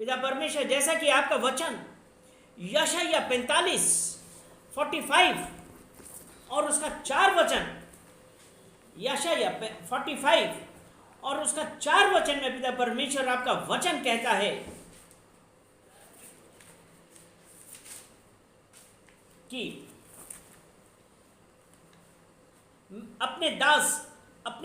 पिता परमेश्वर, जैसा कि आपका वचन यशायाह 45 और उसका 4 वचन, यशायाह 45 और उसका 4 वचन में पिता परमेश्वर आपका वचन कहता है कि अपने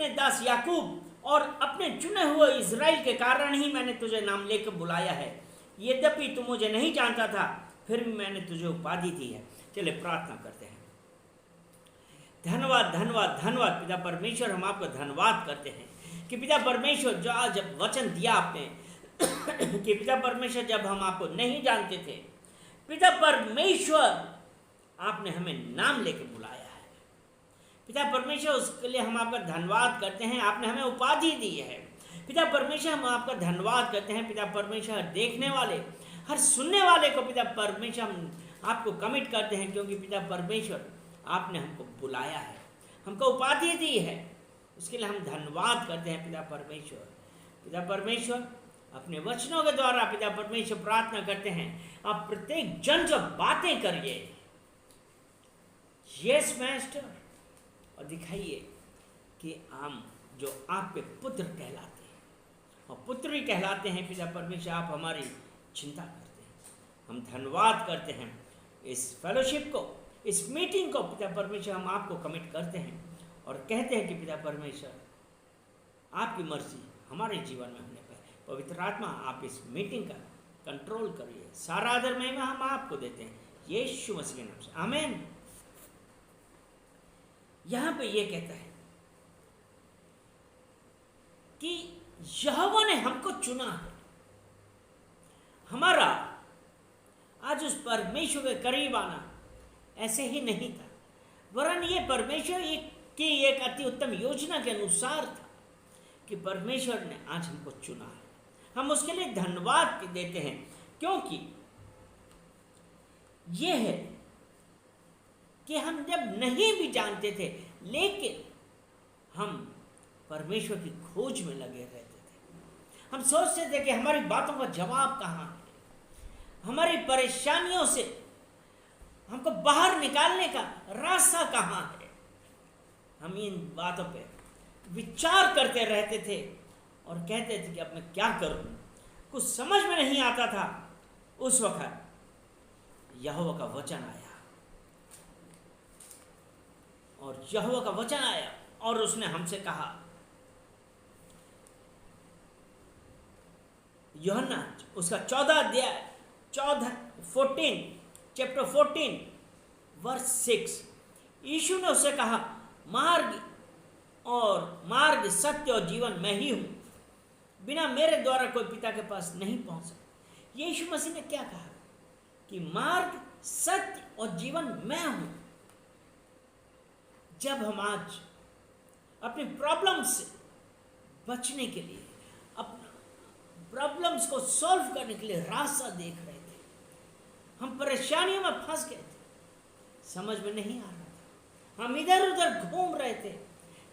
दास याकूब और अपने चुने हुए इज़राइल के कारण ही मैंने तुझे नाम लेकर बुलाया है। यद्यपि तू मुझे नहीं जानता था, फिर भी मैंने तुझे उपाधि दी है। चलिए प्रार्थना करते हैं। धन्यवाद धन्यवाद धन्यवाद पिता परमेश्वर, हम आपका धन्यवाद करते हैं कि पिता परमेश्वर जो आज जब वचन दिया आपने कि पिता परमेश्वर जब हम आपको नहीं जानते थे, पिता परमेश्वर आपने हमें नाम लेकर बुलाया है। पिता परमेश्वर उसके लिए हम आपका धन्यवाद करते हैं। आपने हमें उपाधि दी है। पिता परमेश्वर हम आपका धन्यवाद करते हैं। पिता परमेश्वर हर देखने वाले, हर सुनने वाले को पिता परमेश्वर हम आपको कमिट करते हैं, क्योंकि पिता परमेश्वर आपने हमको बुलाया है, हमको उपाधि दी है, उसके लिए हम धन्यवाद करते हैं पिता परमेश्वर। पिता परमेश्वर अपने वचनों के द्वारा पिता परमेश्वर प्रार्थना करते हैं, आप प्रत्येक जन से बातें करिए, यस मास्टर, और दिखाइए कि हम जो आपके पुत्र कहलाते हैं और पुत्र ही कहलाते हैं। पिता परमेश्वर आप हमारी चिंता करते हैं। हम धन्यवाद करते हैं इस फेलोशिप को, इस मीटिंग को पिता परमेश्वर हम आपको कमिट करते हैं और कहते हैं कि पिता परमेश्वर आपकी मर्जी हमारे जीवन में होने पाए। पवित्र आत्मा आप इस मीटिंग का कंट्रोल करिए। सारा आदर महिमा हम आपको देते हैं यीशु मसीह के नाम से, आमीन। यहां पे ये कहता है कि यहोवा ने हमको चुना है। हमारा आज उस परमेश्वर के करीब आना ऐसे ही नहीं था, वरन ये परमेश्वर की एक अति उत्तम योजना के अनुसार था कि परमेश्वर ने आज हमको चुना है। हम उसके लिए धन्यवाद देते हैं, क्योंकि ये है कि हम जब नहीं भी जानते थे, लेकिन हम परमेश्वर की खोज में लगे रहते थे। हम सोचते थे कि हमारी बातों का जवाब कहाँ है, हमारी परेशानियों से हमको बाहर निकालने का रास्ता कहाँ है। हम इन बातों पे विचार करते रहते थे और कहते थे कि अब मैं क्या करूं, कुछ समझ में नहीं आता था। उस वक्त यहोवा का वचन आया और यहोवा का वचन आया और उसने हमसे कहा, यूहन्ना उसका 14 चैप्टर 14 वर्स 6, यीशु ने उससे कहा, मार्ग सत्य और जीवन मैं ही हूं, बिना मेरे द्वारा कोई पिता के पास नहीं पहुंच सकता। यीशु मसीह ने क्या कहा कि मार्ग सत्य और जीवन मैं हूं। जब हम आज अपनी प्रॉब्लम्स से बचने के लिए, अपना प्रॉब्लम्स को सॉल्व करने के लिए रास्ता देख रहे थे, हम परेशानियों में फंस गए थे, समझ में नहीं आ रहा था, हम इधर उधर घूम रहे थे,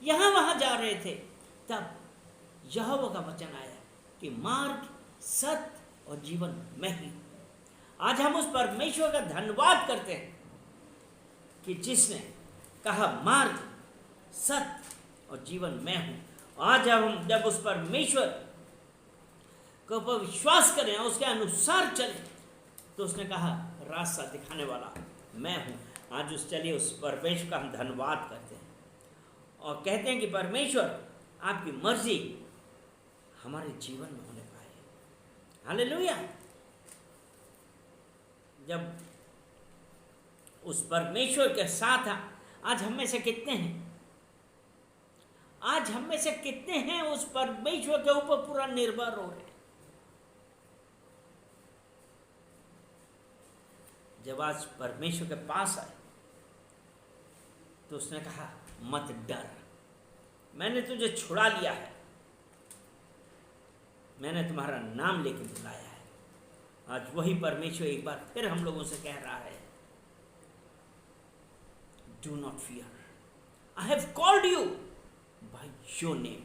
यहाँ वहाँ जा रहे थे, तब यहोवा का वचन आया कि मार्ग सत्य और जीवन मैं ही हूँ। आज हम उस परमेश्वर का धन्यवाद करते हैं कि जिसने कहा मार्ग सत्य और जीवन मैं हूं। आज हम जब उस परमेश्वर के ऊपर विश्वास करें और उसके अनुसार चलें, तो उसने कहा रास्ता दिखाने वाला मैं हूं। आज चलिए उस परमेश्वर का हम धन्यवाद करते हैं और कहते हैं कि परमेश्वर आपकी मर्जी हमारे जीवन में होने पाए। हालेलुया। जब उस परमेश्वर के साथ आज हम में से कितने हैं, आज हम में से कितने हैं उस परमेश्वर के ऊपर पूरा निर्भर हो रहे हैं। जब आज परमेश्वर के पास आए तो उसने कहा मत डर, मैंने तुझे छुड़ा लिया है, मैंने तुम्हारा नाम लेकर बुलाया है। आज वही परमेश्वर एक बार फिर हम लोगों से कह रहा है, do not fear, I have called you by your name.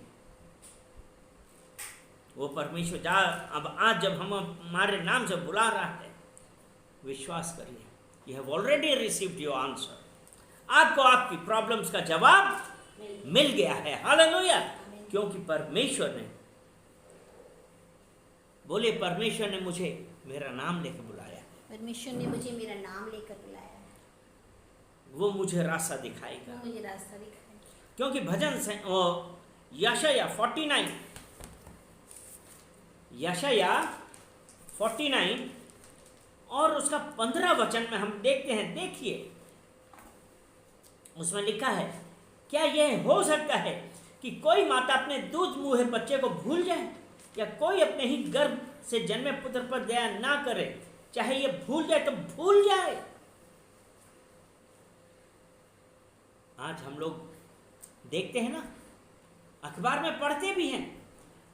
वो परमेश्वर जा अब आज जब हम हमारे नाम से बुला रहा है, विश्वास करिए, you have already received your answer. आपको आपकी प्रॉब्लम्स का जवाब मिल गया है। हालेलुया। क्योंकि परमेश्वर ने बोले, परमेश्वर ने मुझे मेरा नाम लेकर बुलाया, परमेश्वर ने मुझे मेरा नाम लेकर बुलाया है, वो मुझे रास्ता दिखाएगा। वो मुझे रास्ता दिखाएगा। क्योंकि भजन से यशाया 49 और उसका 15 वचन में हम देखते हैं। देखिए, उसमें लिखा है, क्या यह हो सकता है कि कोई माता अपने दूध मुहे बच्चे को भूल जाए, या कोई अपने ही गर्भ से जन्मे पुत्र पर दया ना करे, चाहे ये भूल जाए तो भूल जाए। आज हम लोग देखते हैं ना, अखबार में पढ़ते भी हैं,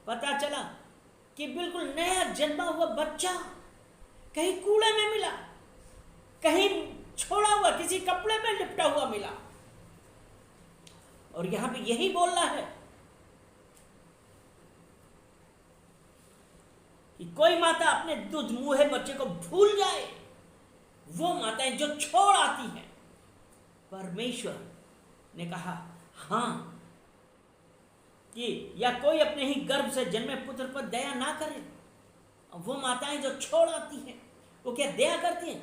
पता चला कि बिल्कुल नया जन्मा हुआ बच्चा कहीं कूड़े में मिला, कहीं छोड़ा हुआ किसी कपड़े में लिपटा हुआ मिला। और यहां पे यही बोल रहा है कि कोई माता अपने दूध मुहे बच्चे को भूल जाए, वो माताएं जो छोड़ आती हैं। परमेश्वर ने कहा हाँ, कि या कोई अपने ही गर्भ से जन्मे पुत्र पर दया ना करे। वो माताएं जो छोड़ आती हैं, वो क्या दया करती हैं?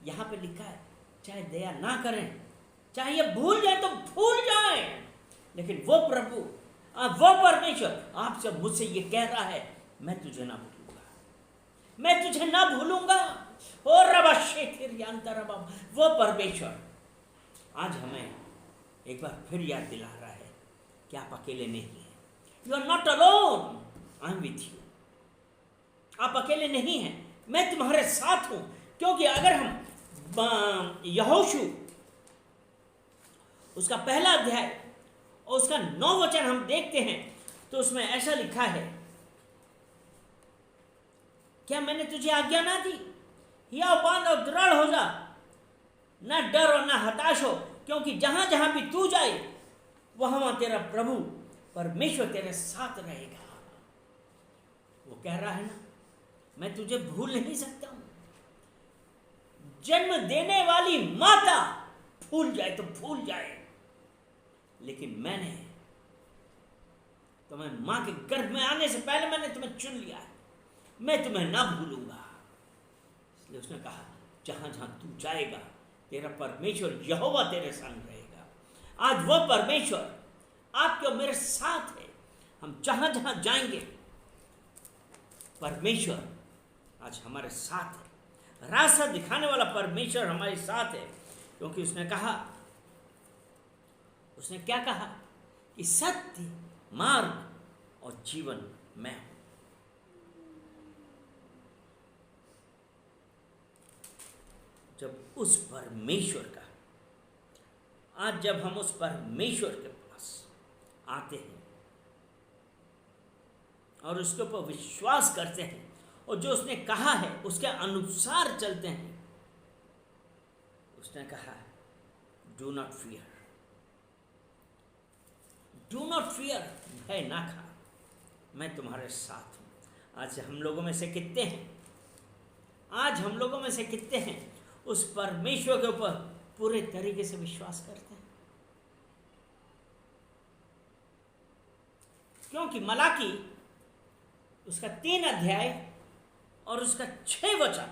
यहां पे लिखा है, चाहे दया ना करें, चाहे ये भूल जाए तो भूल जाए, लेकिन वो प्रभु, वो परमेश्वर आपसे मुझसे ये कह रहा है, मैं तुझे ना भूलूंगा, मैं तुझे ना भूलूंगा। और रबा शेखिर यांतरबा, वो परमेश्वर आज हमें एक बार फिर याद दिला रहा है कि आप अकेले नहीं हैं। You are not alone, I am with you. आप अकेले नहीं हैं, मैं तुम्हारे साथ हूं। क्योंकि अगर हम यहोशू उसका पहला अध्याय और उसका 9 वचन हम देखते हैं, तो उसमें ऐसा लिखा है, क्या मैंने तुझे आज्ञा ना दी, या बांध और दृढ़ हो जा, ना डर और ना हताश हो, क्योंकि जहां जहां भी तू जाए वहां तेरा प्रभु परमेश्वर तेरे साथ रहेगा। वो कह रहा है ना, मैं तुझे भूल नहीं सकता हूं। जन्म देने वाली माता भूल जाए तो भूल जाए, लेकिन मैंने तुम्हें मां के गर्भ में आने से पहले मैंने तुम्हें चुन लिया है, मैं तुम्हें ना भूलूंगा। इसलिए उसने कहा, जहां जहां तू जाएगा तेरा परमेश्वर यहोवा तेरे संग रहेगा। आज वो परमेश्वर आपके और मेरे साथ है। हम जहां जहां जाएंगे, परमेश्वर आज हमारे साथ है। रास्ता दिखाने वाला परमेश्वर हमारे साथ है। क्योंकि उसने कहा, उसने क्या कहा कि सत्य, मार्ग और जीवन मैं हूं। जब उस परमेश्वर का, आज जब हम उस परमेश्वर के पास आते हैं और उसके ऊपर विश्वास करते हैं और जो उसने कहा है उसके अनुसार चलते हैं, उसने कहा, do not fear, do not fear, भय ना खा, मैं तुम्हारे साथ हूं। आज हम लोगों में से कितने हैं, आज हम लोगों में से कितने हैं उस परमेश्वर के ऊपर पूरे तरीके से विश्वास करते हैं? क्योंकि मलाकी उसका 3 अध्याय और उसका 6 वचन,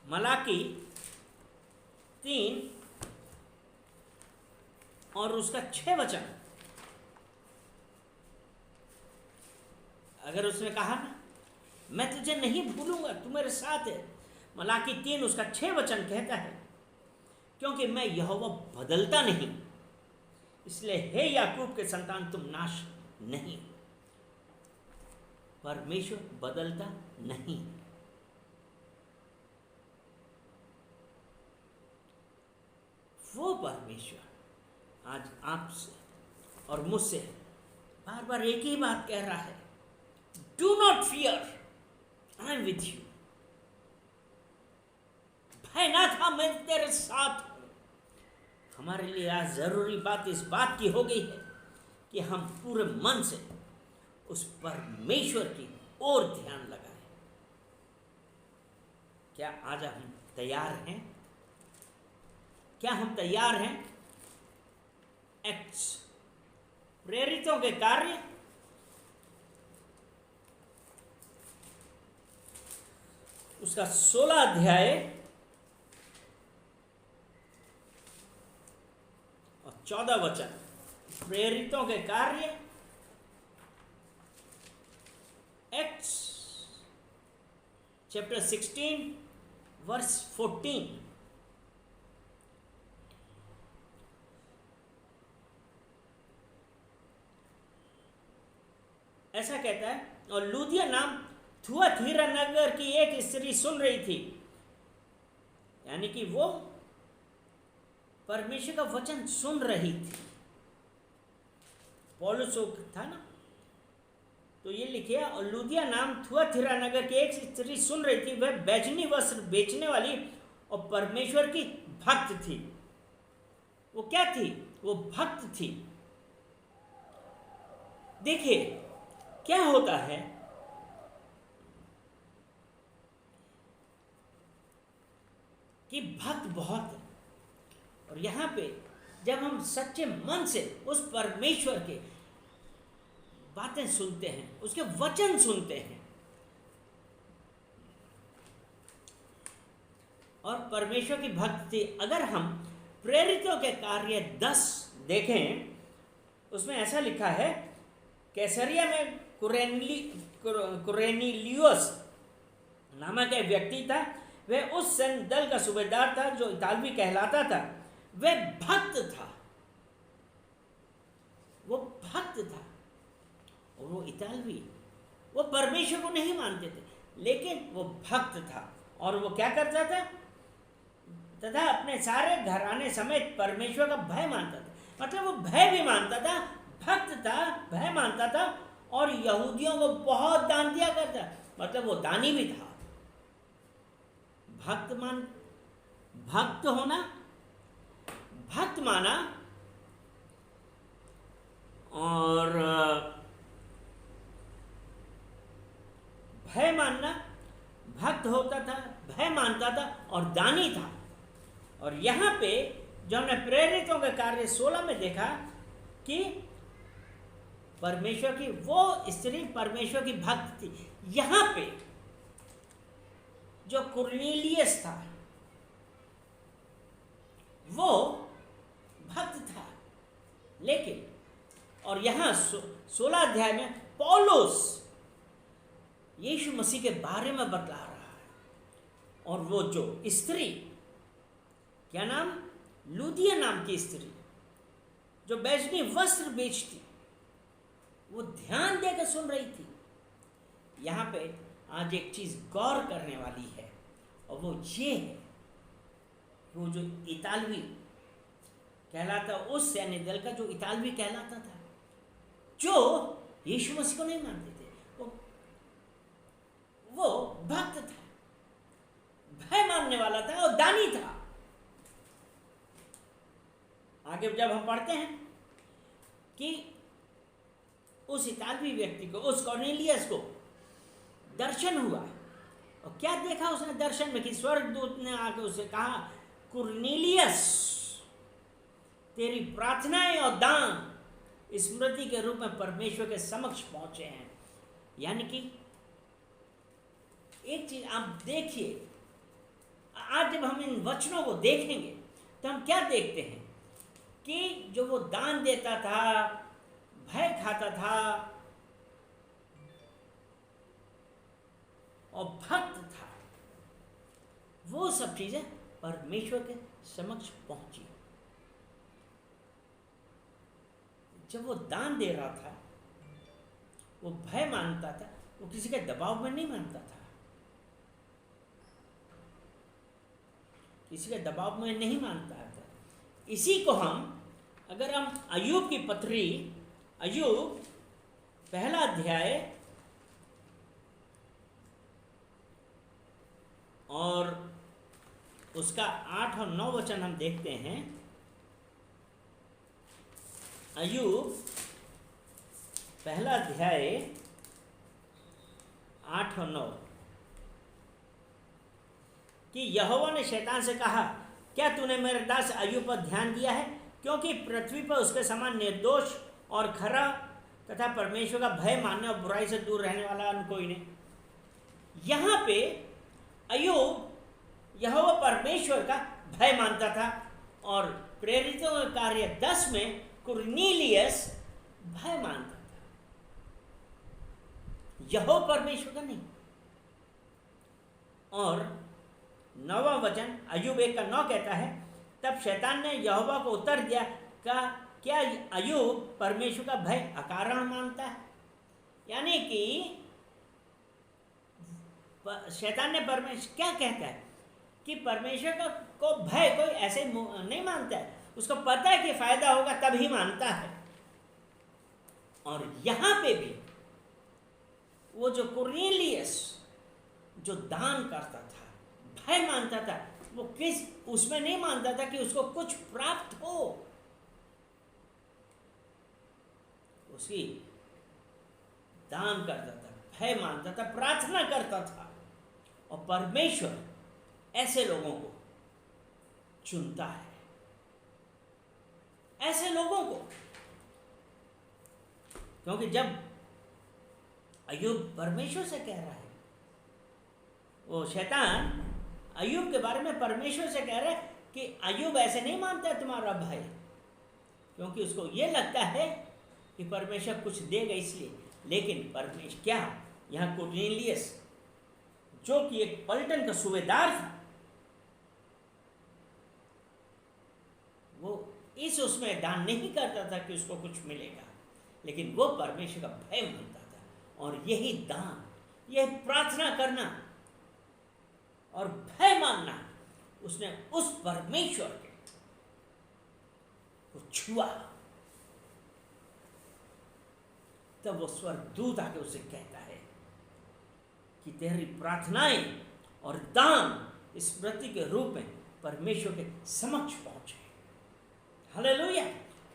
मलाकी 3 और उसका 6 वचन, अगर उसने कहा ना, मैं तुझे नहीं भूलूंगा, तू मेरे साथ है, मलाकी 3 उसका 6 वचन कहता है, क्योंकि मैं यहोवा बदलता नहीं, इसलिए हे याकूब के संतान तुम नाश नहीं। परमेश्वर बदलता नहीं। वो परमेश्वर आज आपसे और मुझसे बार बार एक ही बात कह रहा है, do not fear, I am with you. भय ना खा, मैं तेरे साथ हूं। हमारे लिए आज जरूरी बात इस बात की हो गई है कि हम पूरे मन से, उस परमेश्वर की ओर ध्यान लगाएं। क्या आज हम तैयार हैं? क्या हम तैयार हैं? एक्ट्स, प्रेरितों के कार्य, उसका 16 अध्याय और 14 वचन। प्रेरितों के कार्य, एक्ट्स चैप्टर 16 वर्स 14। ऐसा कहता है, और लूदिया नाम थुआतीरा नगर की एक स्त्री सुन रही थी, यानी कि वो परमेश्वर का वचन सुन रही थी। पौलुस था ना, तो ये लिखे, और लूदिया नाम थुआतीरा नगर की एक स्त्री सुन रही थी, वह बैजनी वस्त्र बेचने वाली और परमेश्वर की भक्त थी। वो क्या थी? वो भक्त थी। देखिए क्या होता है कि भक्त बहुत है, और यहां पे जब हम सच्चे मन से उस परमेश्वर के बातें सुनते हैं, उसके वचन सुनते हैं, और परमेश्वर की भक्ति, अगर हम प्रेरितों के कार्य 10 देखें, उसमें ऐसा लिखा है, कैसरिया में कुरेनिलियुस नामक एक व्यक्ति था। वह उस सैन्य दल का सूबेदार था जो इतालवी कहलाता था। वह भक्त था, वो भक्त था, और वो इतालवी, वो परमेश्वर को नहीं मानते थे, लेकिन वो भक्त था। और वो क्या करता था? तथा अपने सारे घराने समेत परमेश्वर का भय मानता था। मतलब वो भय भी मानता था, भक्त था, भय मानता था, और यहूदियों को बहुत दान दिया करता। मतलब वो दानी भी था। भक्त होना, भक्त माना, और भय मानना। भक्त होता था, भय मानता था, और दानी था। और यहां पे जो हमने प्रेरितों के कार्य 16 में देखा कि परमेश्वर की वो स्त्री परमेश्वर की भक्त थी। यहां पे जो कुरनेलियस था वो भक्त था, लेकिन, और यहां 16 अध्याय में पौलुस यीशु मसीह के बारे में बतला रहा है। और वो जो स्त्री, क्या नाम? लूदिया नाम की स्त्री, जो बैजनी वस्त्र बेचती, वो ध्यान देकर सुन रही थी। यहां पे आज एक चीज गौर करने वाली है, और वो ये है, वो जो इतालवी कहलाता, उस सैन्य दल का जो इतालवी कहलाता था, जो यीशु मसीह को नहीं मानते थे, वो भक्त था, भय मानने वाला था, और दानी था। आगे जब हम पढ़ते हैं कि उस इतालवी व्यक्ति को, उस कॉर्नेलियस को दर्शन हुआ, और क्या देखा उसने दर्शन में? कि स्वर्गदूत ने आकर उसे कहा, कुरनेलियस, तेरी प्रार्थनाएं और दान स्मृति के रूप में परमेश्वर के समक्ष पहुंचे हैं। यानी कि एक चीज आप देखिए, आज जब हम इन वचनों को देखेंगे तो हम क्या देखते हैं कि जो वो दान देता था, भय खाता था, और भक्त था, वो सब चीजें परमेश्वर के समक्ष पहुंची। जब वो दान दे रहा था, वो भय मानता था, वो किसी के दबाव में नहीं मानता था, किसी के दबाव में नहीं मानता था। इसी को हम, अगर हम अय्यूब की पत्री, अय्यूब पहला अध्याय और उसका 8 और 9 वचन हम देखते हैं। अय्यूब पहला अध्याय 8 और 9 कि यहोवा ने शैतान से कहा, क्या तूने मेरे दास अय्यूब पर ध्यान दिया है, क्योंकि पृथ्वी पर उसके समान निर्दोष और खरा तथा परमेश्वर का भय मानने और बुराई से दूर रहने वाला अन्य कोई नहीं। यहाँ पे अय्यूब यहोवा परमेश्वर का भय मानता था और प्रेरितों का कार्य 10 में कुरनेलियस भय मानता था, यहोवा परमेश्वर का नहीं। और 9वां वचन अय्यूब 1:9 कहता है, तब शैतान ने यहोवा को उत्तर दिया, क्या अय्यूब परमेश्वर का भय अकारण मानता है? यानी कि शैतान ने परमेश्वर क्या कहता है कि परमेश्वर का को भय कोई ऐसे नहीं मानता है, उसको पता है कि फायदा होगा तब ही मानता है। और यहां पे भी वो जो कुरनेलियस जो दान करता था, भय मानता था, वो किस उसमें नहीं मानता था कि उसको कुछ प्राप्त हो, उसकी दान करता था, भय मानता था, प्रार्थना करता था। और परमेश्वर ऐसे लोगों को चुनता है, ऐसे लोगों को। क्योंकि जब अय्यूब परमेश्वर से कह रहा है, वो शैतान अय्यूब के बारे में परमेश्वर से कह रहा है कि अय्यूब ऐसे नहीं मानता है तुम्हारा भाई, क्योंकि उसको ये लगता है कि परमेश्वर कुछ देगा इसलिए। लेकिन परमेश्वर क्या, यहाँ कुरनेलियस जो कि एक पलटन का सूबेदार था, वो उसमें दान नहीं करता था कि उसको कुछ मिलेगा, लेकिन वो परमेश्वर का भय मानता था। और यही दान, यह प्रार्थना करना और भय मानना, उसने उस परमेश्वर को छुआ। तब वो स्वर्गदूत आके उसे कहता है कि तेरी प्रार्थनाएं और दान स्मृति के रूप में परमेश्वर के समक्ष पहुंचे। हालेलुया।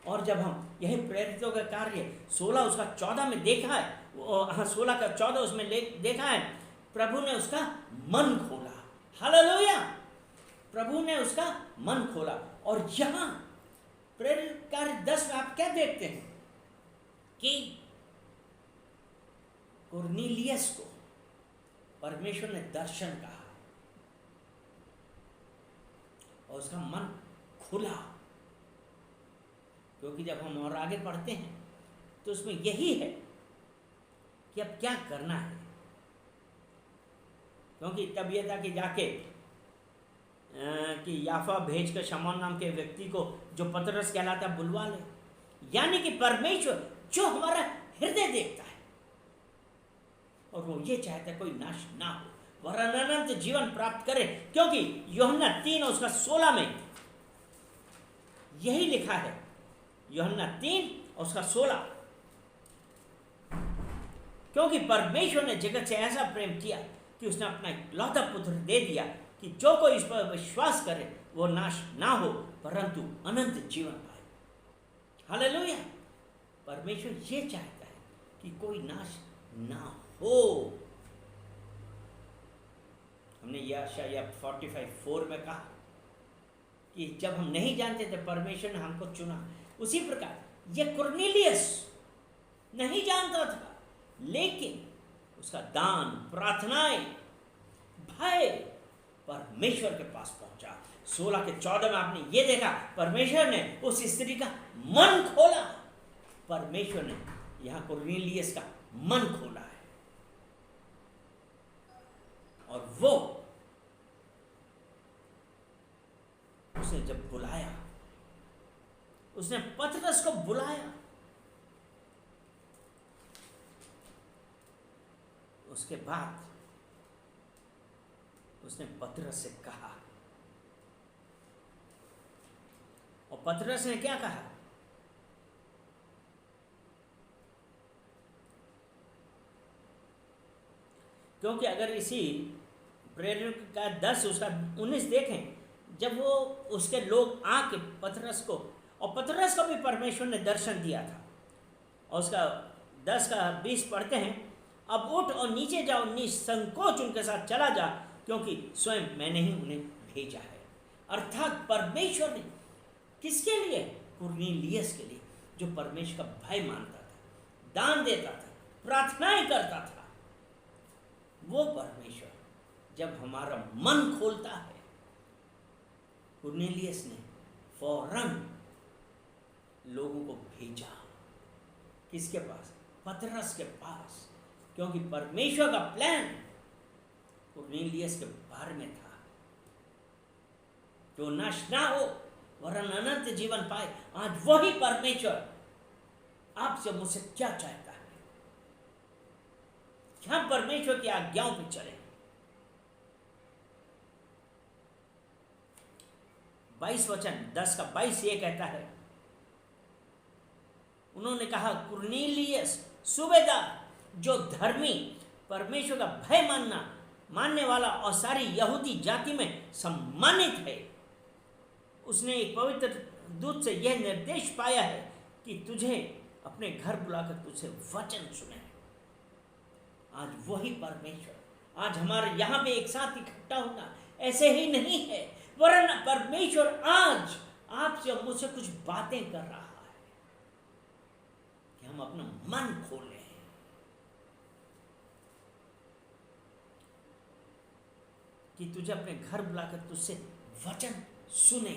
और जब हम यही प्रेरितों का कार्य 16 उसका 14 में देखा है, 16 का 14 उसमें देखा है, प्रभु ने उसका मन खोला। हालेलुया। प्रभु ने उसका मन खोला। और यहां प्रेरित कार्य 10 में आप क्या देखते हैं कि कुरनेलियस को परमेश्वर ने दर्शन कहा और उसका मन खुला। क्योंकि जब हम और आगे पढ़ते हैं तो उसमें यही है कि अब क्या करना है। क्योंकि तब यह था कि जाके कि याफा भेज कर शमौन नाम के व्यक्ति को जो पतरस कहलाता बुलवा ले। यानी कि परमेश्वर जो हमारा हृदय देखता है और वो ये चाहता है कोई नाश ना हो वरन अनंत जीवन प्राप्त करे। क्योंकि यूहन्ना 3 उसका 16 में यही लिखा है। यूहन्ना 3 उसका 16, क्योंकि परमेश्वर ने जगत से ऐसा प्रेम किया कि उसने अपना इकलौता पुत्र दे दिया कि जो कोई इस पर विश्वास करे वो नाश ना हो परंतु अनंत जीवन पाए। हालेलुया। परमेश्वर ये चाहता है कि कोई नाश ना हो। हमने यशायाह 45:4 में कहा कि जब हम नहीं जानते थे परमेश्वर ने हमको चुना। उसी प्रकार यह कुरनेलियस नहीं जानता था, लेकिन उसका दान, प्रार्थनाएं, भय परमेश्वर के पास पहुंचा। 16 के 14 में आपने ये देखा, परमेश्वर ने उस स्त्री का मन खोला। परमेश्वर ने यहां कुरनेलियस का मन खोला है और वो उसने जब बुलाया, उसने पतरस को बुलाया, उसके बाद उसने पतरस से कहा। और पतरस ने क्या कहा? क्योंकि अगर इसी प्रेरित का 10 उसका 19 देखें, जब वो उसके लोग आके पतरस को, और पतरस को भी परमेश्वर ने दर्शन दिया था और उसका 10 का 20 पढ़ते हैं। अब उठ और नीचे जाओ, निसंकोच उनके साथ चला जा, क्योंकि स्वयं मैंने ही उन्हें भेजा है। अर्थात परमेश्वर ने किसके लिए? कुरनेलियस के लिए, जो परमेश्वर का भय मानता था, दान देता था, प्रार्थनाएं करता था। वो परमेश्वर जब हमारा मन खोलता है, कुरनेलियस ने फौरन लोगों को भेजा। किसके पास? पतरस के पास, क्योंकि परमेश्वर का प्लान कुरनेलियस के बारे में था, जो नष्ट ना हो वरन अनंत जीवन पाए। आज वही परमेश्वर आपसे मुझसे क्या चाहता है कि हम परमेश्वर की आज्ञाओं पर चलें। 22 वचन 10 का 22 ये कहता है, उन्होंने कहा, कुरनेलियस सूबेदार, जो धर्मी, परमेश्वर का भय मानने वाला और सारी यहूदी जाति में सम्मानित है, उसने एक पवित्र दूत से यह निर्देश पाया है कि तुझे अपने घर बुलाकर तुझसे वचन सुने। आज वही परमेश्वर आज हमारे यहाँ पे एक साथ इकट्ठा होना ऐसे ही नहीं है, वरन परमेश्वर आज आपसे और मुझसे कुछ बातें कर रहा है कि हम अपना मन खोलें। कि तुझे अपने घर बुलाकर तुझसे वचन सुने,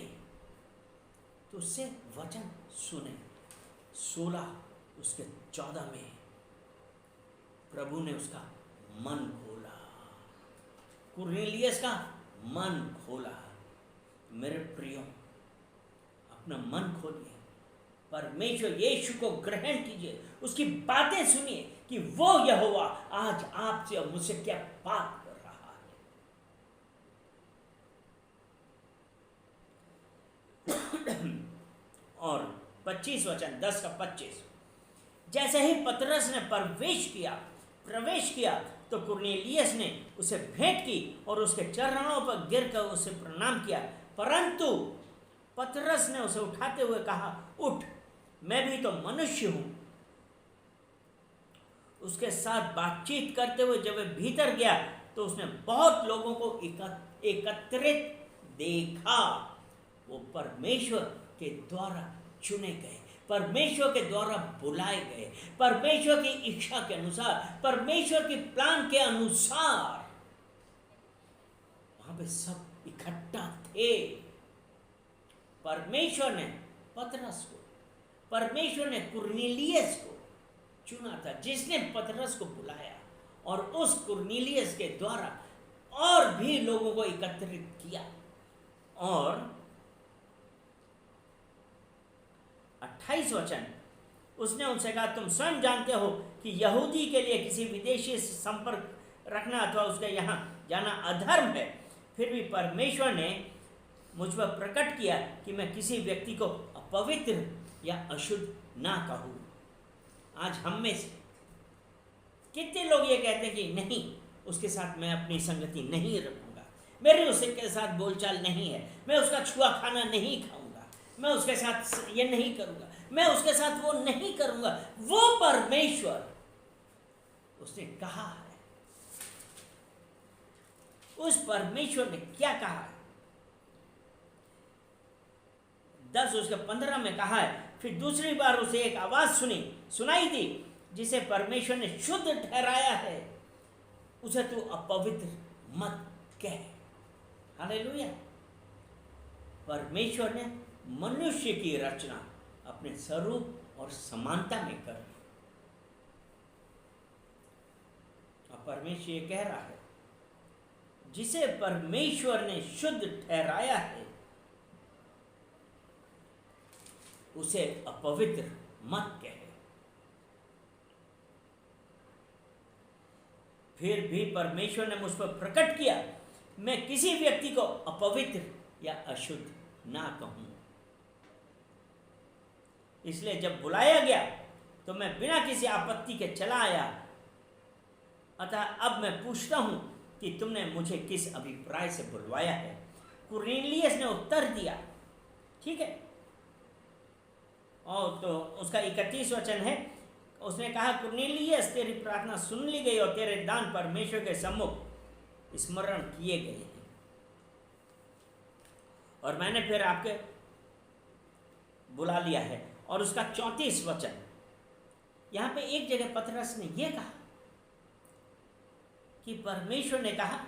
तुझसे वचन सुने। 16 उसके 14 में प्रभु ने उसका मन खोला, कुरनेलियस का मन खोला। मेरे प्रियो, अपना मन खोलिए, परमेश्वर यीशु को ग्रहण कीजिए, उसकी बातें सुनिए कि वो यहोवा आज आपसे और मुझसे क्या बात कर रहा है। और 25 वचन 10 का 25, जैसे ही पतरस ने प्रवेश किया तो कुरनेलियस ने उसे भेंट की और उसके चरणों पर गिरकर उसे प्रणाम किया। परंतु पतरस ने उसे उठाते हुए कहा, उठ, मैं भी तो मनुष्य हूं। उसके साथ बातचीत करते हुए जब वह भीतर गया तो उसने बहुत लोगों को एकत्रित देखा। वो परमेश्वर के द्वारा चुने गए, परमेश्वर के द्वारा बुलाए गए, परमेश्वर की इच्छा के अनुसार, परमेश्वर की प्लान के अनुसार वहां पे सब इकट्ठा थे। परमेश्वर ने पतरस को, परमेश्वर ने कुरनेलियस को चुना था, जिसने पतरस को बुलाया और उस कुरनेलियस के द्वारा और भी लोगों को एकत्रित किया। और 28 वचन, उसने उनसे कहा, तुम स्वयं जानते हो कि यहूदी के लिए किसी विदेशी से संपर्क रखना अथवा उसके यहाँ जाना अधर्म है। फिर भी परमेश्वर ने मुझ पर प्रकट किया कि मैं किसी व्यक्ति को अपवित्र या अशुद्ध ना कहूँ। आज हम में से कितने लोग ये कहते हैं कि नहीं, उसके साथ मैं अपनी संगति नहीं रखूँगा, मेरी उसके साथ बोलचाल नहीं है, मैं उसका छुआ खाना नहीं खाऊंगा, मैं उसके साथ ये नहीं करूँगा, मैं उसके साथ वो नहीं करूँगा। वो परमेश्वर उसने कहा है, उस परमेश्वर ने क्या कहा है? 10 उसके 15 में कहा है, फिर दूसरी बार उसे एक आवाज सुनाई दी, जिसे परमेश्वर ने शुद्ध ठहराया है उसे तू अपवित्र मत कह। हालेलुया। परमेश्वर ने मनुष्य की रचना अपने स्वरूप और समानता में कर, और परमेश्वर ये कह रहा है, जिसे परमेश्वर ने शुद्ध ठहराया है उसे अपवित्र मत कहे। फिर भी परमेश्वर ने मुझ पर प्रकट किया, मैं किसी व्यक्ति को अपवित्र या अशुद्ध ना कहूं। इसलिए जब बुलाया गया तो मैं बिना किसी आपत्ति के चला आया। अतः अब मैं पूछता हूं कि तुमने मुझे किस अभिप्राय से बुलवाया है? कुरनेलियस ने उत्तर दिया, ठीक है। और तो उसका 31 वचन है, उसने कहा, कुरनेलियस, तेरी प्रार्थना सुन ली गई और तेरे दान परमेश्वर के सम्मुख स्मरण किए गए हैं। और मैंने फिर आपके बुला लिया है। और उसका 34 वचन, यहां पे एक जगह पतरस ने यह कहा कि परमेश्वर ने कहा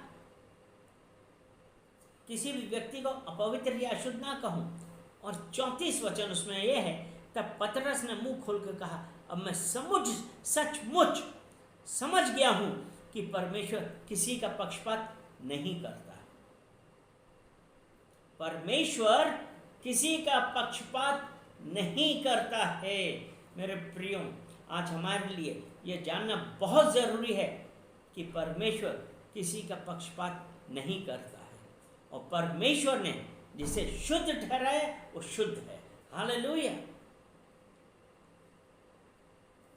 किसी भी व्यक्ति को अपवित्र या अशुद्ध ना कहूं। और 34 वचन उसमें यह है, तब पतरस ने मुंह खोलकर कहा, अब मैं सचमुच समझ गया हूं कि परमेश्वर किसी का पक्षपात नहीं करता। परमेश्वर किसी का पक्षपात नहीं करता है। मेरे प्रियो, आज हमारे लिए यह जानना बहुत जरूरी है कि परमेश्वर किसी का पक्षपात नहीं करता है। और परमेश्वर ने जिसे शुद्ध ठहराया वो शुद्ध है। हालेलुया।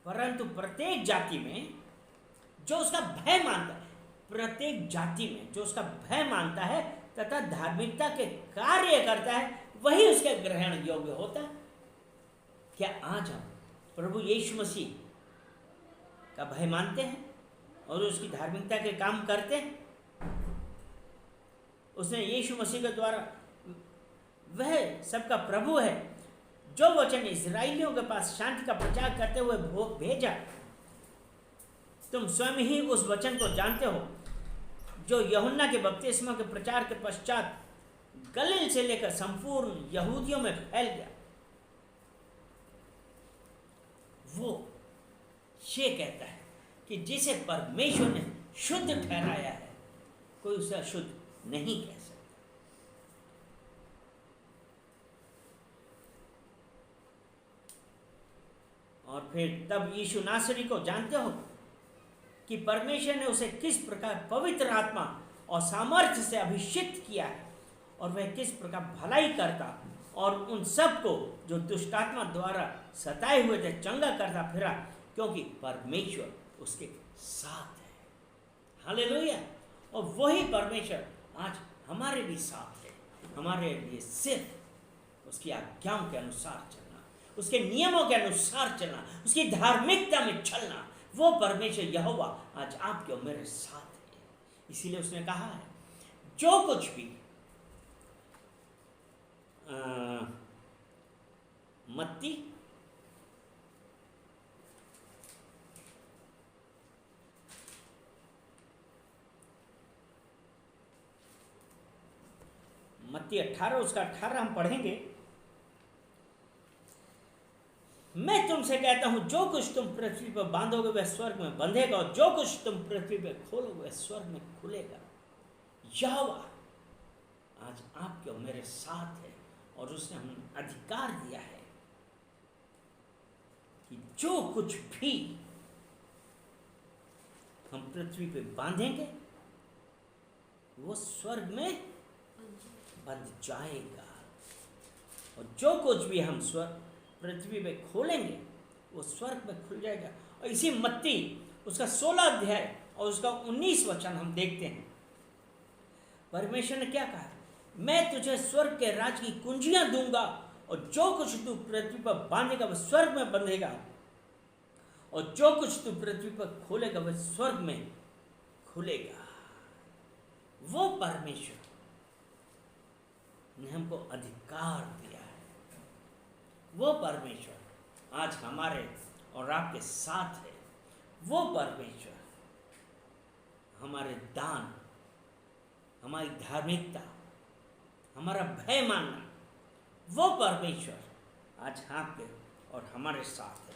परंतु प्रत्येक जाति में जो उसका भय मानता है, प्रत्येक जाति में जो उसका भय मानता है तथा धार्मिकता के कार्य करता है, वही उसके ग्रहण योग्य होता है। क्या आज हम प्रभु यीशु मसीह का भय मानते हैं और उसकी धार्मिकता के काम करते हैं? उसने यीशु मसीह के द्वारा, वह सबका प्रभु है, जो वचन इस्राएलियों के पास शांति का प्रचार करते हुए भेजा। तुम स्वयं ही उस वचन को जानते हो जो यूहन्ना के बपतिस्मा के प्रचार के पश्चात गलील से लेकर संपूर्ण यहूदियों में फैल गया। वो ये कहता है कि जिसे परमेश्वर ने शुद्ध ठहराया है, कोई उसे अशुद्ध नहीं कह सकता। और फिर तब यीशु नासरी को जानते हो कि परमेश्वर ने उसे किस प्रकार पवित्र आत्मा और सामर्थ्य से अभिषिक्त किया है, और वह किस प्रकार भलाई करता और उन सब को जो दुष्टात्मा द्वारा सताए हुए थे चंगा करता फिरा, क्योंकि परमेश्वर उसके साथ है। हालेलुया। और वही परमेश्वर आज हमारे भी साथ है। हमारे लिए सिर्फ उसकी आज्ञाओं के अनुसार चलना, उसके नियमों के अनुसार चलना, उसकी धार्मिकता में चलना, वो परमेश्वर यहोवा आज आपके और मेरे साथ है। इसीलिए उसने कहा है, जो कुछ भी मत्ती 18 उसका 18 हम पढ़ेंगे। मैं तुमसे कहता हूं, जो कुछ तुम पृथ्वी पर बांधोगे वह स्वर्ग में बंधेगा, और जो कुछ तुम पृथ्वी पर खोलोगे वह स्वर्ग में खुलेगा। यहोवा आज आपके और मेरे साथ है, और उसने हमें अधिकार दिया है कि जो कुछ भी हम पृथ्वी पे बांधेंगे वो स्वर्ग में बंध जाएगा, और जो कुछ भी हम पृथ्वी पे खोलेंगे वो स्वर्ग में खुल जाएगा। और इसी मत्ती उसका 16 अध्याय और उसका 19 वचन हम देखते हैं। परमेश्वर ने क्या कहा, मैं तुझे स्वर्ग के राज की कुंजियां दूंगा, और जो कुछ तू पृथ्वी पर बांधेगा वह स्वर्ग में बंधेगा, और जो कुछ तू पृथ्वी पर खोलेगा वह स्वर्ग में खुलेगा। वो परमेश्वर ने हमको अधिकार दिया है। वो परमेश्वर आज हमारे और आपके साथ है। वो परमेश्वर हमारे दान, हमारी धार्मिकता, हमारा भय मानना, वो परमेश्वर आज आपके और हमारे साथ है।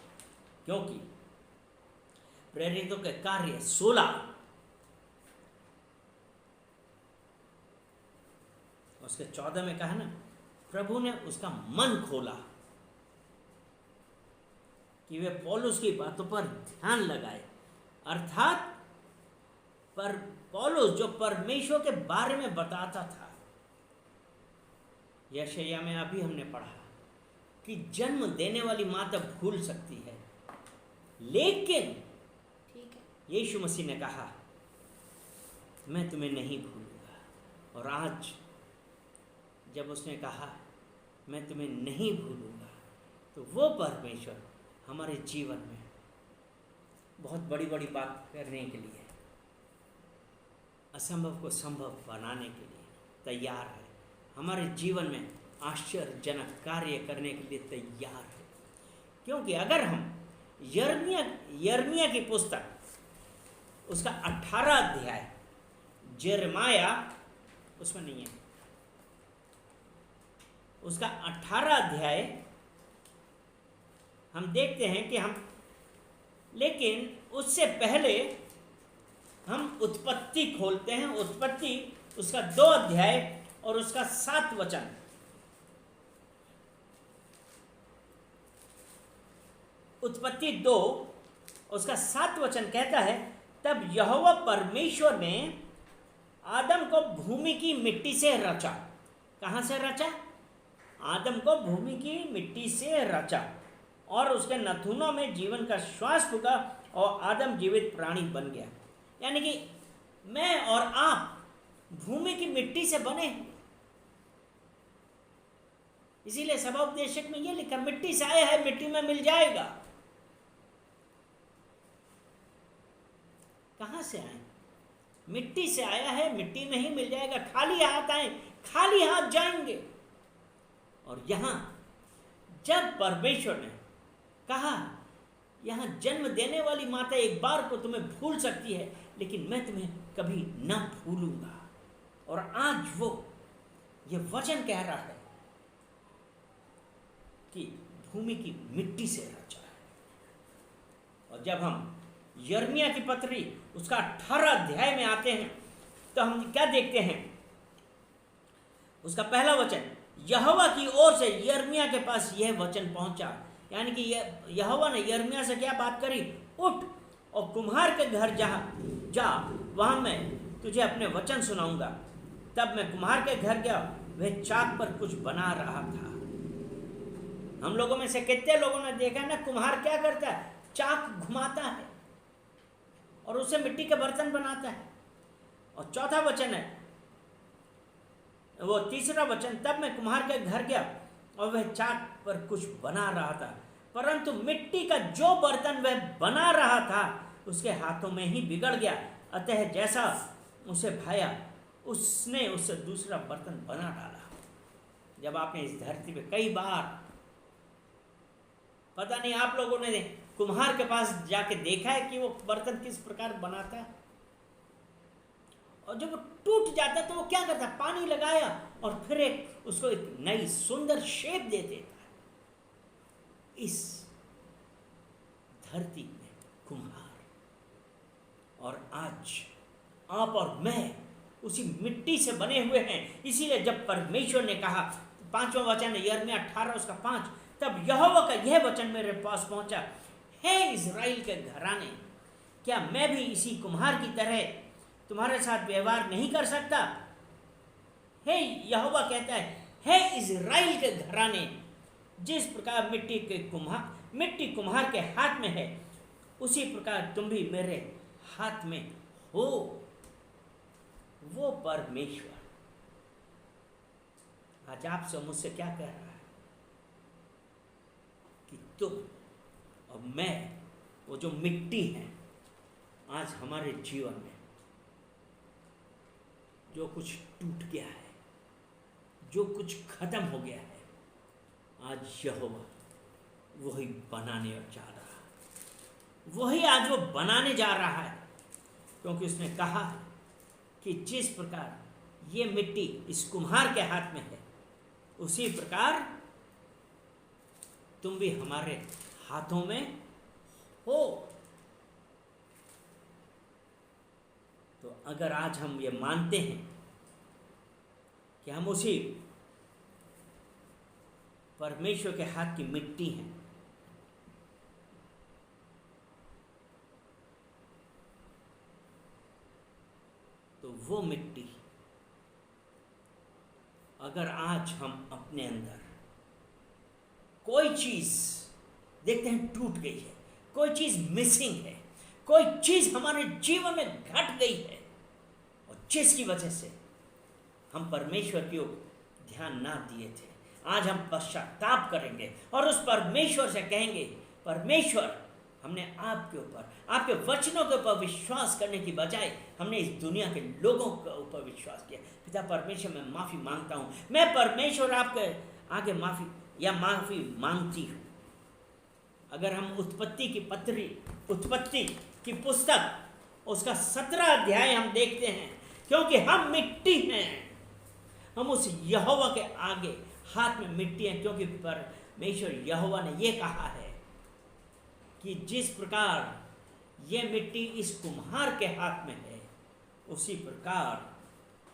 क्योंकि प्रेरितों के कार्य 16 उसके 14 में कहा ना, प्रभु ने उसका मन खोला कि वे पौलुस की बातों पर ध्यान लगाए। अर्थात पर पौलुस जो परमेश्वर के बारे में बताता था, यशायाह में अभी हमने पढ़ा कि जन्म देने वाली मां तब भूल सकती है, लेकिन ठीक है, यीशु मसीह ने कहा मैं तुम्हें नहीं भूलूंगा। और आज जब उसने कहा मैं तुम्हें नहीं भूलूंगा, तो वो परमेश्वर हमारे जीवन में बहुत बड़ी बड़ी बात करने के लिए, असंभव को संभव बनाने के लिए तैयार है। हमारे जीवन में आश्चर्यजनक कार्य करने के लिए तैयार है। क्योंकि अगर हम यिर्मयाह की पुस्तक उसका 18 अध्याय, यिर्मयाह उसमें नहीं है, उसका 18 अध्याय हम देखते हैं कि लेकिन उससे पहले हम उत्पत्ति खोलते हैं। उत्पत्ति उसका 2 अध्याय और उसका 7 वचन। उत्पत्ति 2 उसका 7 वचन कहता है, तब यहोवा परमेश्वर ने आदम को भूमि की मिट्टी से रचा। कहां से रचा? आदम को भूमि की मिट्टी से रचा और उसके नथुनों में जीवन का श्वास फूंका और आदम जीवित प्राणी बन गया। यानी कि मैं और आप भूमि की मिट्टी से बने हैं। इसीलिए सभाउपदेशक में यह लिखा, मिट्टी से आया है मिट्टी में मिल जाएगा। कहां से आए? मिट्टी से आया है, मिट्टी में ही मिल जाएगा। खाली हाथ आए, खाली हाथ जाएंगे। और यहां जब परमेश्वर ने कहा, यहां जन्म देने वाली माता एक बार को तुम्हें भूल सकती है, लेकिन मैं तुम्हें कभी न भूलूंगा। और आज वो ये वचन कह रहा है कि भूमि की मिट्टी से रचा है। और जब हम यिर्मयाह की पत्री उसका 18 अध्याय में आते हैं तो हम क्या देखते हैं? उसका पहला वचन, यहोवा की ओर से यिर्मयाह के पास यह वचन पहुंचा। यानी कि यहोवा ने यिर्मयाह से क्या बात करी? उठ और कुम्हार के घर जा, वहां मैं तुझे अपने वचन सुनाऊंगा। तब मैं कुम्हार के घर गया, वह चाक पर कुछ बना रहा था। हम लोगों में से कितने लोगों ने देखा ना, कुम्हार क्या करता है? चाक घुमाता है और उसे मिट्टी के बर्तन बनाता है। और चौथा वचन है, वो तीसरा वचन, तब मैं कुम्हार के घर गया और वह चाक पर कुछ बना रहा था, परंतु मिट्टी का जो बर्तन वह बना रहा था उसके हाथों में ही बिगड़ गया। अतः जैसा उसे भाया उसने उससे दूसरा बर्तन बना डाला। जब आपने इस धरती पे कई बार, पता नहीं आप लोगों ने कुम्हार के पास जाके देखा है कि वो बर्तन किस प्रकार बनाता है? और जब वो टूट जाता है तो वो क्या करता है? पानी लगाया और फिर उसको एक नई सुंदर शेप दे देता है। इस धरती में कुम्हार, और आज आप और मैं उसी मिट्टी से बने हुए हैं। इसीलिए जब परमेश्वर ने कहा, 5वां वचन है यिर्मयाह 18 उसका 5, तब यहोवा का यह वचन मेरे पास पहुंचा, हे इज़राइल के घराने, क्या मैं भी इसी कुम्हार की तरह तुम्हारे साथ व्यवहार नहीं कर सकता? हे यहोवा कहता है, हे इज़राइल के घराने, जिस प्रकार मिट्टी कुम्हार के हाथ में है, उसी प्रकार तुम भी मेरे हाथ में हो। वो परमेश्वर आज आपसे मुझसे क्या कह रहा है कि तुम और मैं, वो जो मिट्टी है, आज हमारे जीवन में जो कुछ टूट गया है, जो कुछ खत्म हो गया है, आज यहोवा वही बनाने जा रहा है। वही आज वो बनाने जा रहा है, क्योंकि उसने कहा है कि जिस प्रकार ये मिट्टी इस कुम्हार के हाथ में है, उसी प्रकार तुम भी हमारे हाथों में हो। तो अगर आज हम ये मानते हैं कि हम उसी परमेश्वर के हाथ की मिट्टी हैं, तो वो मिट्टी अगर आज हम अपने अंदर कोई चीज देखते हैं टूट गई है, कोई चीज मिसिंग है, कोई चीज हमारे जीवन में घट गई है, और जिसकी वजह से हम परमेश्वर की ओर ध्यान ना दिए थे, आज हम पश्चाताप करेंगे और उस परमेश्वर से कहेंगे, परमेश्वर हमने आपके ऊपर, आपके वचनों के ऊपर विश्वास करने की बजाय हमने इस दुनिया के लोगों के ऊपर विश्वास किया। पिता परमेश्वर, मैं माफ़ी मांगता हूँ, मैं परमेश्वर आपके आगे माफ़ी मांगती हूँ। अगर हम उत्पत्ति की पुस्तक उसका 17 अध्याय हम देखते हैं, क्योंकि हम मिट्टी हैं, हम उस यहोवा के आगे हाथ में मिट्टी हैं, क्योंकि परमेश्वर यहोवा ने ये कहा है कि जिस प्रकार ये मिट्टी इस कुम्हार के हाथ में है, उसी प्रकार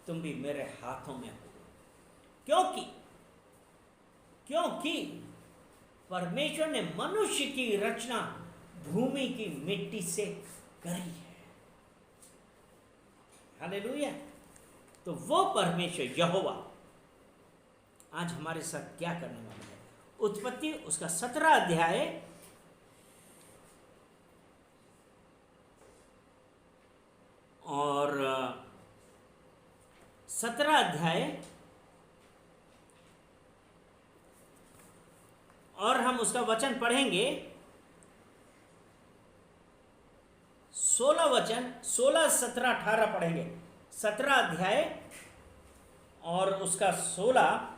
तुम भी मेरे हाथों में हो। क्योंकि परमेश्वर ने मनुष्य की रचना भूमि की मिट्टी से करी है। हालेलुया। तो वो परमेश्वर यहोवा आज हमारे साथ क्या करने वाला है? उत्पत्ति उसका 17 अध्याय और 17 अध्याय और हम उसका वचन पढ़ेंगे। 16 वचन, 16, 17, 18 पढ़ेंगे। 17 अध्याय और उसका 16,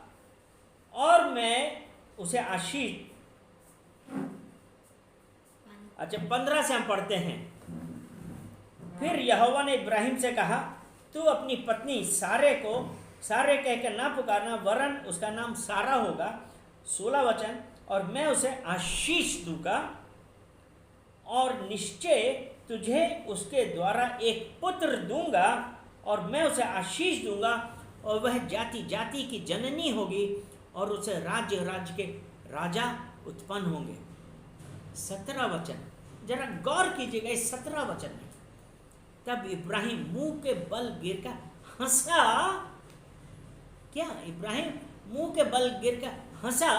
और मैं उसे आशीष, अच्छा 15 से हम पढ़ते हैं। फिर यहोवा ने इब्राहिम से कहा, तू अपनी पत्नी सारे कहकर ना पुकारना, वरन उसका नाम सारा होगा। 16 वचन, और मैं उसे आशीष दूंगा और निश्चय तुझे उसके द्वारा एक पुत्र दूंगा, और मैं उसे आशीष दूंगा और वह जाति जाति की जननी होगी, और उसे राज्य राज्य के राजा उत्पन्न होंगे। 17 वचन, जरा गौर कीजिएगा इस 17 वचन में। तब इब्राहिम मुंह के बल गिरकर हंसा। क्या? इब्राहिम मुंह के बल गिरकर हंसा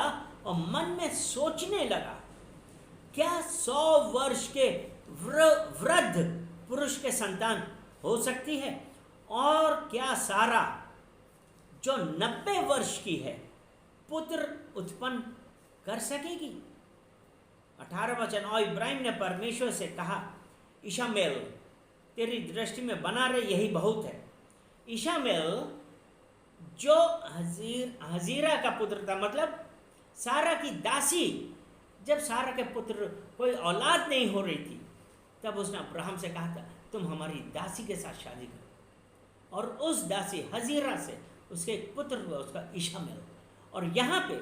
और मन में सोचने लगा, क्या 100 वर्ष के वृद्ध पुरुष के संतान हो सकती है? और क्या सारा जो 90 वर्ष की है पुत्र उत्पन्न कर सकेगी? 18 वचन, और इब्राहिम ने परमेश्वर से कहा, इशामेल तेरी दृष्टि में बना रहे, यही बहुत है। इशामेल जो हजीरा का पुत्र था, मतलब सारा की दासी, जब सारा के पुत्र कोई औलाद नहीं हो रही थी, तब उसने अब्राहम से कहा था, तुम हमारी दासी के साथ शादी करो। और उस दासी हजीरा से उसके एक पुत्र हुआ, उसका इशामेल। और यहाँ पे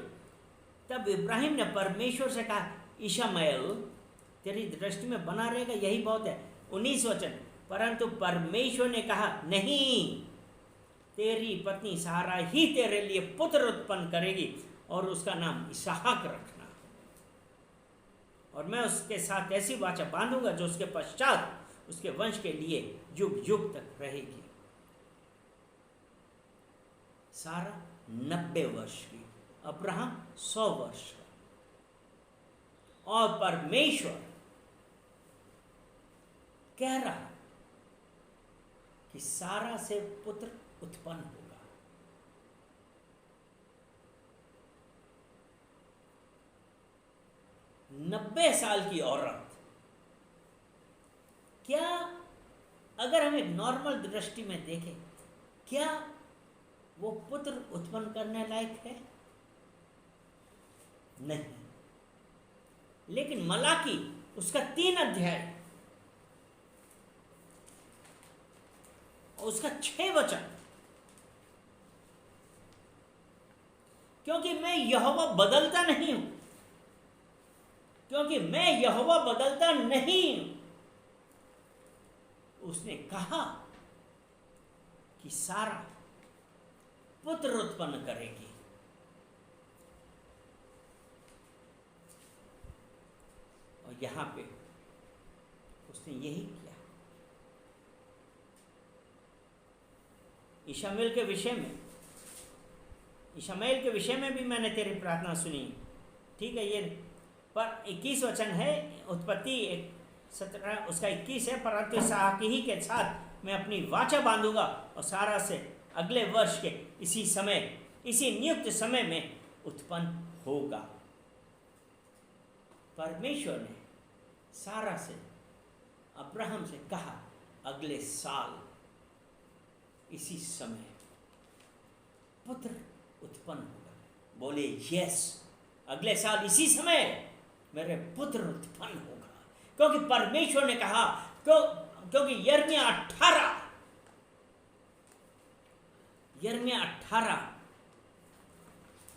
तब इब्राहिम ने परमेश्वर से कहा, इशामेल तेरी दृष्टि में बना रहेगा, यही बहुत है। 19 वचन, परंतु परमेश्वर ने कहा, नहीं, तेरी पत्नी सारा ही तेरे लिए पुत्र उत्पन्न करेगी और उसका नाम इसहाक रखना, और मैं उसके साथ ऐसी वाचा बांधूंगा जो उसके पश्चात उसके वंश के लिए युग युग तक रहेगी। सारा 90 वर्ष की, अब्राहम 100 वर्ष का, और परमेश्वर कह रहा कि सारा से पुत्र उत्पन्न होगा। नब्बे साल की औरत, क्या अगर हम एक नॉर्मल दृष्टि में देखें, क्या वो पुत्र उत्पन्न करने लायक है? नहीं। लेकिन मलाकी उसका 3 अध्याय उसका 6 वचन, क्योंकि मैं यहोवा बदलता नहीं हूं, उसने कहा कि सारा पुत्र उत्पन्न करेगी। और यहां पे उसने यही किया। इशामेल के विषय में भी मैंने तेरी प्रार्थना सुनी। ठीक है, ये पर 21 वचन है, उत्पत्ति 17 उसका 21 है, परंतु इसहाक ही के साथ मैं अपनी वाचा बांधूंगा और सारा से अगले वर्ष के इसी नियुक्त समय में उत्पन्न होगा। परमेश्वर ने सारा से, अब्राहम से कहा अगले साल इसी समय पुत्र उत्पन्न होगा। बोले यस, अगले साल इसी समय मेरे पुत्र उत्पन्न होगा, क्योंकि परमेश्वर ने कहा। क्योंकि यिर्मयाह 18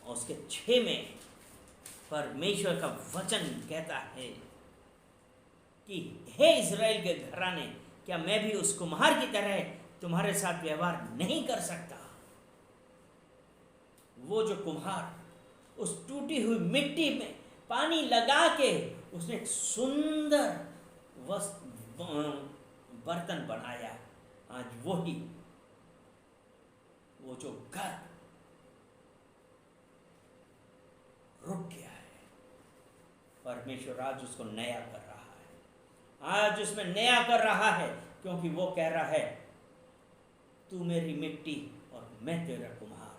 और उसके 6 में परमेश्वर का वचन कहता है कि हे इज़राइल के घराने, क्या मैं भी उस कुम्हार की तरह तुम्हारे साथ व्यवहार नहीं कर सकता? वो जो कुम्हार उस टूटी हुई मिट्टी में पानी लगा के उसने एक सुंदर बर्तन बनाया, आज वो जो घर रुक गया है, परमेश्वर आज उसको नया कर रहा है। आज उसमें नया कर रहा है, क्योंकि वो कह रहा है तू मेरी मिट्टी और मैं तेरा कुम्हार।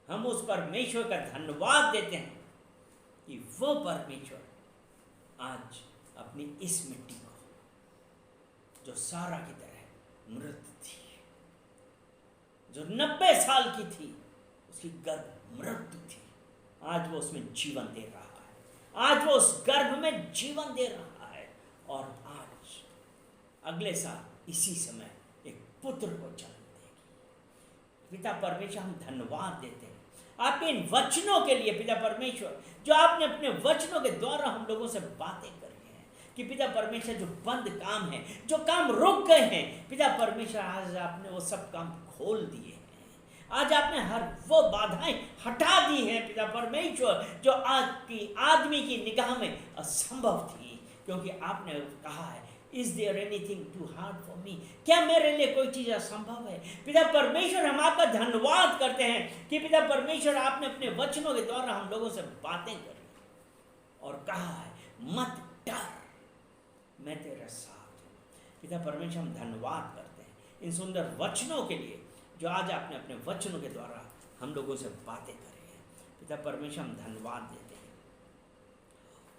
हम उस परमेश्वर का धन्यवाद देते हैं कि वो परमेश्वर आज अपनी इस मिट्टी को, जो सारा की तरह मृत थी, जो 90 साल की थी, उसकी गर्भ मृत्यु थी, आज वो उसमें जीवन दे रहा है। आज वो उस गर्भ में जीवन दे रहा है, और आज अगले साल इसी समय एक पुत्र को जन्म देगी। पिता परमेश्वर, हम धन्यवाद देते हैं आपके इन वचनों के लिए पिता परमेश्वर, जो आपने अपने वचनों के द्वारा हम लोगों से बातें करी हैं, कि पिता परमेश्वर जो बंद काम है, जो काम रुक गए हैं, पिता परमेश्वर आज आपने वो सब काम खोल दिए हैं। आज आपने हर वो बाधाएं हटा दी हैं पिता परमेश्वर, जो आज की आदमी की निगाह में असंभव थी, क्योंकि आपने कहा है is there anything too hard for me, क्या मेरे लिए कोई चीज़ असंभव है? पिता परमेश्वर, हम आपका धन्यवाद करते हैं कि पिता परमेश्वर आपने अपने वचनों के द्वारा हम लोगों से बातें करी और कहा है मत डर, मैं तेरे साथ हूँ। पिता परमेश्वर, हम धन्यवाद करते हैं इन सुंदर वचनों के लिए, जो आज आपने अपने वचनों के द्वारा हम लोगों से बातें करी हैं। पिता परमेश्वर, हम धन्यवाद देते हैं,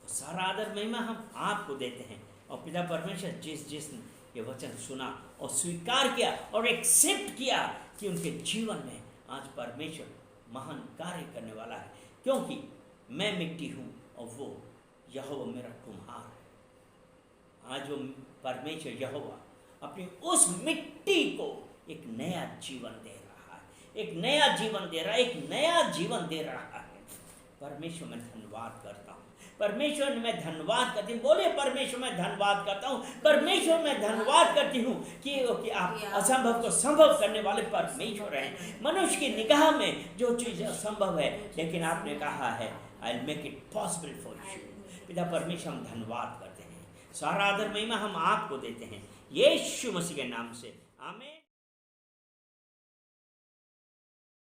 और सारा आदर महिमा हम आपको देते हैं। और पिता परमेश्वर, जिसने ये वचन सुना और स्वीकार किया और एक्सेप्ट किया कि उनके जीवन में आज परमेश्वर महान कार्य करने वाला है, क्योंकि मैं मिट्टी हूँ और वो यहोवा मेरा कुम्हार है। आज वो परमेश्वर यहोवा अपनी उस मिट्टी को एक नया जीवन दे रहा है, एक नया जीवन दे रहा है, एक नया जीवन दे रहा है। परमेश्वर, मैं धन्यवाद करता हूँ। परमेश्वर, मैं धन्यवाद करती हूँ। बोले परमेश्वर, मैं धन्यवाद करता हूँ। परमेश्वर, मैं धन्यवाद करती हूँ कि आप असंभव को संभव करने वाले परमेश्वर हैं। मनुष्य की निगाह में जो चीज़ असंभव है, लेकिन आपने कहा है I will make it possible for you. पिता परमेश्वर, हम धन्यवाद करते हैं। सारा आदर महिमा हम आपको देते हैं, यीशु मसीह के नाम से, आमीन।